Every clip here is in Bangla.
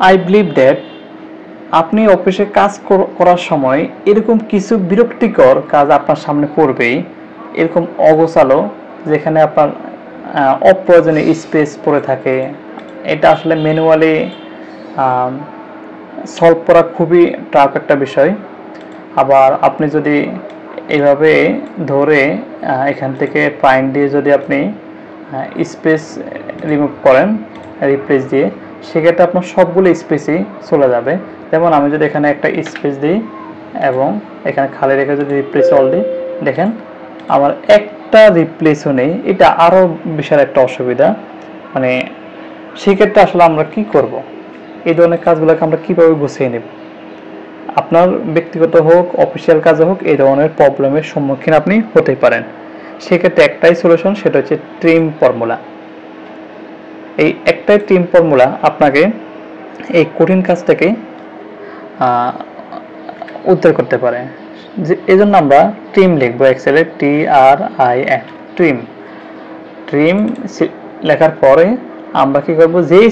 আই বিলিভ দ্যাট আপনি অফিসে কাজ করার সময় এরকম কিছু বিরক্তিকর কাজ আপনার সামনে পড়বেই, এরকম অগোছালো, যেখানে আপনার অপ্রয়োজনীয় স্পেস পড়ে থাকে। এটা আসলে ম্যানুয়ালি সলভ করা খুবই টাফ একটা বিষয়। আবার আপনি যদি এইভাবে ধরে এখান থেকে প্রাইম দিয়ে যদি আপনি স্পেস রিমুভ করেন রিপ্লেস দিয়ে, সেক্ষেত্রে আপনার সবগুলো স্পেসই চলে যাবে। যেমন আমি যদি এখানে একটা স্পেস দিই এবং এখানে খালি রেখে যদি রিপ্লেস অল দিই, দেখেন আমার একটা রিপ্লেসও নেই। এটা আরও বিশাল একটা অসুবিধা। মানে সেক্ষেত্রে আসলে আমরা কি করব? এই ধরনের কাজগুলোকে আমরা কীভাবে গুছিয়ে নেব? আপনার ব্যক্তিগত হোক, অফিসিয়াল কাজে হোক, এই ধরনের প্রবলেমের সম্মুখীন আপনি হতে পারেন। সেক্ষেত্রে একটাই সলিউশন, সেটা হচ্ছে ট্রিম ফর্মুলা। এই একটাই ট্রিম ফর্মুলা আপনাকে এই কঠিন কাজ থেকে উদ্ধার করতে পারে। এই জন্য আমরা ট্রিম লিখবো এক্সেলে, TRIM, ট্রিম। ট্রিম লেখার পরে আমরা কি করব, যেই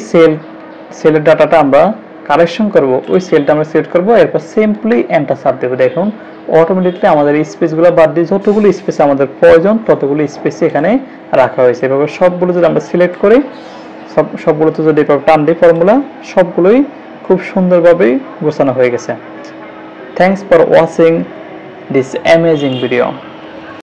সেলের ডাটাটা আমরা কালেকশন করব ওই সেলটা আমরা সিলেক্ট করব, এরপর সিম্পলি এন্টার চাপ দেব। দেখুন অটোমেটিকলি আমাদের স্পেসগুলো বাদ দিয়ে যতগুলো স্পেস আমাদের প্রয়োজন ততগুলো স্পেস এখানে রাখা হয়েছে। এভাবে সবগুলো যদি আমরা সিলেক্ট করি, সবগুলোতে যদি এভাবে টান দিই ফর্মুলা, সবগুলোই খুব সুন্দরভাবে গোছানো হয়ে গেছে। Thanks for watching this amazing video.